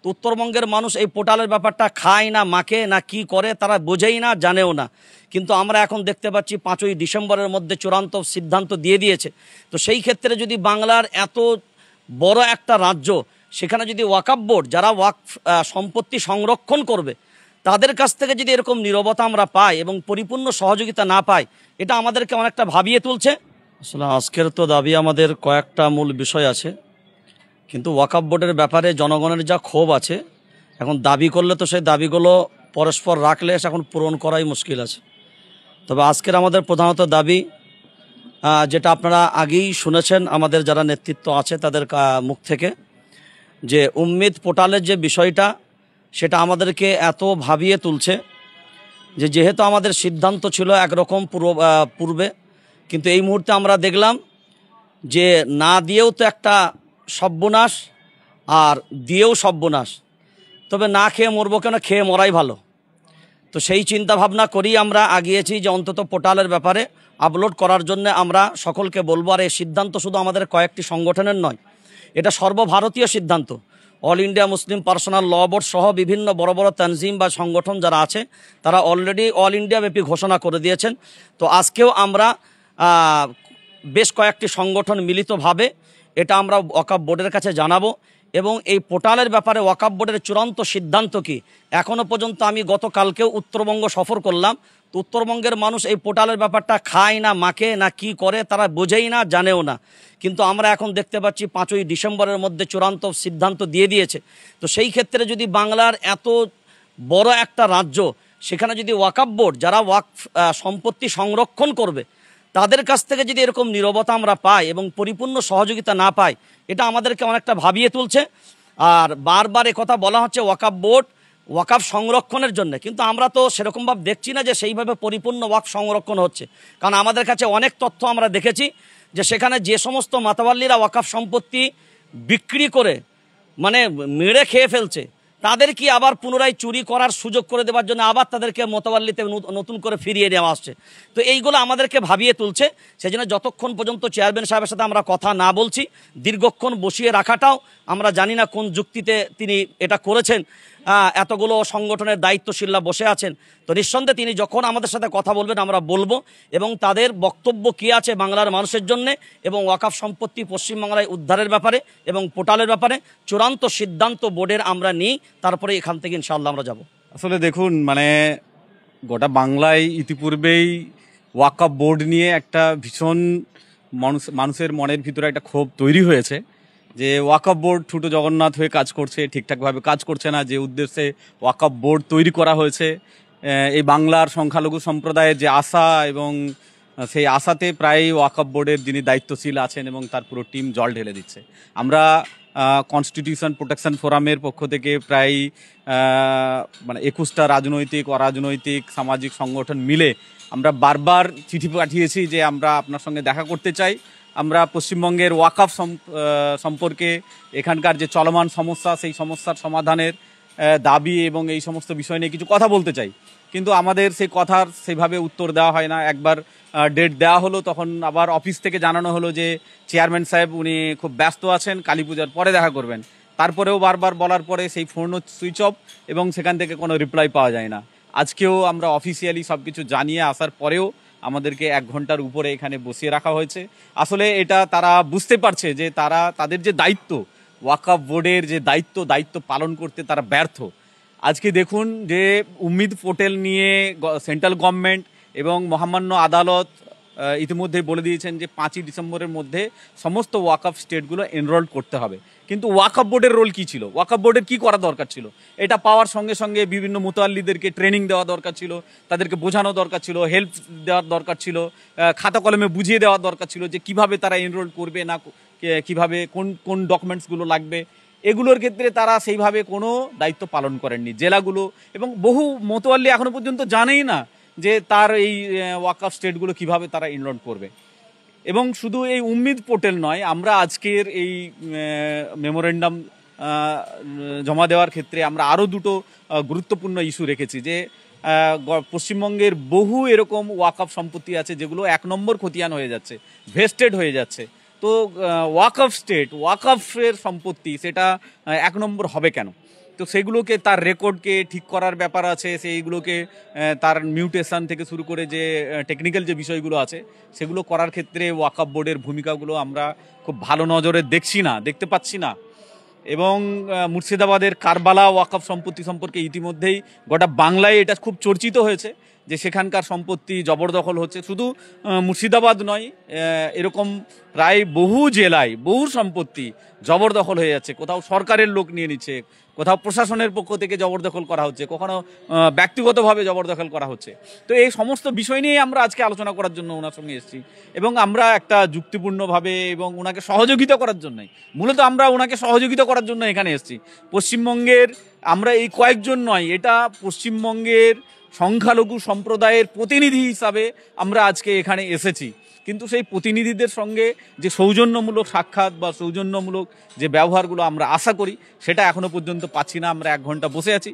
তো উত্তরবঙ্গের মানুষ এই পোর্টালের ব্যাপারটা খায় না, মাখে না, কি করে তারা বোঝেই না, জানেও না। কিন্তু আমরা এখন দেখতে পাচ্ছি 5ই ডিসেম্বরের মধ্যে চূড়ান্ত সিদ্ধান্ত দিয়ে দিয়েছে। তো সেই ক্ষেত্রে যদি বাংলার এত বড় একটা রাজ্য, সেখানে যদি ওয়াকফ বোর্ড যারা ওয়াকফ সম্পত্তি সংরক্ষণ করবে তাদের কাছ থেকে যদি এরকম নীরবতা আমরা পাই এবং পরিপূর্ণ সহযোগিতা না পাই, এটা আমাদেরকে অনেকটা ভাবিয়ে তুলছে। আসলে আজকের তো দাবি আমাদের কয়েকটা মূল বিষয় আছে, কিন্তু ওয়াকফ বোর্ডের ব্যাপারে জনগণের যা ক্ষোভ আছে, এখন দাবি করলে তো সেই দাবিগুলো পরস্পর রাখলে এখন পূরণ করাই মুশকিল আছে। তবে আজকের আমাদের প্রধানত দাবি, যেটা আপনারা আগেই শুনেছেন আমাদের যারা নেতৃত্ব আছে তাদের মুখ থেকে, যে উম্মিদ পোর্টালের যে বিষয়টা সেটা আমাদেরকে এত ভাবিয়ে তুলছে যে যেহেতু আমাদের সিদ্ধান্ত ছিল একরকম পূর্বে, কিন্তু এই মুহূর্তে আমরা দেখলাম যে না দিয়েও তো একটা সর্বনাশ, আর দিয়েও সর্বনাশ। তবে না খেয়ে মরবো কেন, খেয়ে মরাই ভালো। তো সেই চিন্তা ভাবনা করেই আমরা আগিয়েছি যে অন্তত পোর্টালের ব্যাপারে আপলোড করার জন্য আমরা সকলকে বলবো। আর এই সিদ্ধান্ত শুধু আমাদের কয়েকটি সংগঠনের নয়, এটা সর্বভারতীয় সিদ্ধান্ত। অল ইন্ডিয়া মুসলিম পার্সোনাল ল বোর্ড সহ বিভিন্ন বড় বড় তানজিম বা সংগঠন যারা আছে তারা অলরেডি অল ইন্ডিয়া ব্যাপী ঘোষণা করে দিয়েছেন। তো আজকেও আমরা বেশ কয়েকটি সংগঠন মিলিতভাবে এটা আমরা ওয়াকফ বোর্ডের কাছে জানাবো। এবং এই পোর্টালের ব্যাপারে ওয়াকফ বোর্ডের চূড়ান্ত সিদ্ধান্ত কি, এখনও পর্যন্ত আমি গতকালকেও উত্তরবঙ্গ সফর করলাম, তো উত্তরবঙ্গের মানুষ এই পোর্টালের ব্যাপারটা খায় না, মাখে না, কি করে তারা বোঝেই না, জানেও না। কিন্তু আমরা এখন দেখতে পাচ্ছি 5ই ডিসেম্বরের মধ্যে চূড়ান্ত সিদ্ধান্ত দিয়ে দিয়েছে। তো সেই ক্ষেত্রে যদি বাংলার এত বড় একটা রাজ্য, সেখানে যদি ওয়াকফ বোর্ড যারা ওয়াকফ সম্পত্তি সংরক্ষণ করবে তাদের কাছ থেকে যদি এরকম নীরবতা আমরা পাই এবং পরিপূর্ণ সহযোগিতা না পাই, এটা আমাদেরকে অনেকটা ভাবিয়ে তুলছে। আর বারবার কথা বলা হচ্ছে ওয়াকফ বোর্ড ওয়াকফ সংরক্ষণের জন্য, কিন্তু আমরা তো সেরকমভাবে দেখছি না যে সেইভাবে পরিপূর্ণ ওয়াকফ সংরক্ষণ হচ্ছে। কারণ আমাদের কাছে অনেক তথ্য আমরা দেখেছি যে সেখানে যে সমস্ত মাতাওয়াল্লিরা ওয়াকফ সম্পত্তি বিক্রি করে মানে মেরে খেয়ে ফেলছে, তাদের কি আবার পুনরায় চুরি করার সুযোগ করে দেওয়ার জন্য আবার তাদেরকে মোতাবাল্লিতে নতুন করে ফিরিয়ে নেওয়া আসছে। তো এইগুলো আমাদেরকে ভাবিয়ে তুলছে। সেই জন্য যতক্ষণ পর্যন্ত চেয়ারম্যান সাহেবের সাথে আমরা কথা না বলছি, দীর্ঘক্ষণ বসিয়ে রাখাটাও আমরা জানি না কোন যুক্তিতে তিনি এটা করেছেন। এতগুলো সংগঠনের দায়িত্বশীলরা বসে আছেন, তো নিঃসন্দেহে তিনি যখন আমাদের সাথে কথা বলবেন আমরা বলবো, এবং তাদের বক্তব্য কী আছে বাংলার মানুষের জন্য এবং ওয়াকফ সম্পত্তি পশ্চিমবাংলায় উদ্ধারের ব্যাপারে এবং পোর্টালের ব্যাপারে চূড়ান্ত সিদ্ধান্ত বোর্ডের আমরা নিই, তারপরে এখান থেকে ইনশাআল্লাহ আমরা যাব। আসলে দেখুন, মানে গোটা বাংলায় ইতিপূর্বেই ওয়াকফ বোর্ড নিয়ে একটা ভীষণ মানুষের মনের ভিতরে একটা ক্ষোভ তৈরি হয়েছে যে ওয়াকফ বোর্ড ছোটো জগন্নাথ হয়ে কাজ করছে, ঠিকঠাকভাবে কাজ করছে না। যে উদ্দেশ্যে ওয়াকফ বোর্ড তৈরি করা হয়েছে, এই বাংলার সংখ্যালঘু সম্প্রদায়ের যে আশা, এবং সেই আশাতে প্রায় ওয়াকফ বোর্ডের যিনি দায়িত্বশীল আছেন এবং তার পুরো টিম জল ঢেলে দিচ্ছে। আমরা কনস্টিটিউশন প্রোটেকশন ফোরামের পক্ষ থেকে প্রায় মানে 21টা রাজনৈতিক, অরাজনৈতিক, সামাজিক সংগঠন মিলে আমরা বারবার চিঠি পাঠিয়েছি যে আমরা আপনার সঙ্গে দেখা করতে চাই। আমরা পশ্চিমবঙ্গের ওয়াকফ সম্পর্কে এখানকার যে চলমান সমস্যা, সেই সমস্যার সমাধানের দাবি এবং এই সমস্ত বিষয় নিয়ে কিছু কথা বলতে চাই, কিন্তু আমাদের সেই কথার সেইভাবে উত্তর দেওয়া হয় না। একবার ডেট দেওয়া হলো, তখন আবার অফিস থেকে জানানো হলো যে চেয়ারম্যান সাহেব উনি খুব ব্যস্ত আছেন, কালী পূজার পরে দেখা করবেন। তারপরেও বারবার বলার পরে সেই ফোনও সুইচ অফ এবং সেখান থেকে কোনো রিপ্লাই পাওয়া যায় না। আজকেও আমরা অফিসিয়ালি সব কিছু জানিয়ে আসার পরেও আমাদেরকে 1 ঘন্টার উপরে এখানে বসিয়ে রাখা হয়েছে। আসলে এটা তারা বুঝতে পারছে যে তাদের যে দায়িত্ব, ওয়াকফ বোর্ডের যে দায়িত্ব পালন করতে তারা ব্যর্থ। আজকে দেখুন যে উম্মিদ পোর্টাল নিয়ে সেন্ট্রাল গভর্নমেন্ট এবং মহামান্য আদালত ইতিমধ্যে বলে দিয়েছেন যে 5ই ডিসেম্বরের মধ্যে সমস্ত ওয়াকফ স্টেটগুলো এনরোল করতে হবে। কিন্তু ওয়াকফ বোর্ডের রোল কী ছিল? ওয়াকফ বোর্ডের কী করা দরকার ছিল? এটা পাওয়ার সঙ্গে সঙ্গে বিভিন্ন মুতাল্লিদেরকে ট্রেনিং দেওয়া দরকার ছিল, তাদেরকে বোঝানো দরকার ছিল, হেল্প দেওয়ার দরকার ছিল, খাতা কলমে বুঝিয়ে দেওয়া দরকার ছিল যে কিভাবে তারা এনরোল করবে, না কিভাবে কোন ডকুমেন্টসগুলো লাগবে। এগুলোর ক্ষেত্রে তারা সেইভাবে কোনো দায়িত্ব পালন করেননি। জেলাগুলো এবং বহু মোতোয়াল্লি এখনো পর্যন্ত জানেই না যে তার এই ওয়াকফ স্টেটগুলো কিভাবে তারা এনরোল করবে। এবং শুধু এই উম্মিদ পোর্টাল নয়, আমরা আজকের এই মেমোরেন্ডাম জমা দেওয়ার ক্ষেত্রে আমরা আরও দুটো গুরুত্বপূর্ণ ইস্যু রেখেছি যে পশ্চিমবঙ্গের বহু এরকম ওয়াকফ সম্পত্তি আছে যেগুলো 1 নম্বর খতিয়ান হয়ে যাচ্ছে, ভেস্টেড হয়ে যাচ্ছে। তো তো ওয়াকফ স্টেট, ওয়াকফের সম্পত্তি সেটা 1 নম্বর হবে কেন? তো সেগুলোকে, তার রেকর্ডকে ঠিক করার ব্যাপার আছে, সেইগুলোকে তার মিউটেশন থেকে শুরু করে যে টেকনিক্যাল যে বিষয়গুলো আছে সেগুলো করার ক্ষেত্রে ওয়াকফ বোর্ডের ভূমিকাগুলো আমরা খুব ভালো নজরে দেখতে পাচ্ছি না। এবং মুর্শিদাবাদের কারবালা ওয়াকফ সম্পত্তি সম্পর্কে ইতিমধ্যেই গোটা বাংলায় এটা খুব চর্চিত হয়েছে যে সেখানকার সম্পত্তি জবরদখল হচ্ছে। শুধু মুর্শিদাবাদ নয়, এরকম প্রায় বহু জেলায় বহু সম্পত্তি জবরদখল হয়ে যাচ্ছে। কোথাও সরকারের লোক নিয়ে নিচ্ছে, কোথাও প্রশাসনের পক্ষ থেকে জবরদখল করা হচ্ছে, কখনো ব্যক্তিগতভাবে জবরদখল করা হচ্ছে। তো এই সমস্ত বিষয় নিয়ে আমরা আজকে আলোচনা করার জন্য ওনার সঙ্গে এসেছি, এবং আমরা একটা যুক্তিপূর্ণভাবে এবং ওনাকে সহযোগিতা করার জন্যই, মূলত আমরা ওনাকে সহযোগিতা করার জন্য এখানে এসেছি। পশ্চিমবঙ্গের আমরা এই কয়েকজন নয়, এটা পশ্চিমবঙ্গের সংখ্যালঘু সম্প্রদায়ের প্রতিনিধি হিসাবে আমরা আজকে এখানে এসেছি। কিন্তু সেই প্রতিনিধিদের সঙ্গে যে সৌজন্যমূলক সাক্ষাৎ বা সৌজন্যমূলক যে ব্যবহারগুলো আমরা আশা করি সেটা এখনো পর্যন্ত পাচ্ছি না। আমরা 1 ঘন্টা বসে আছি।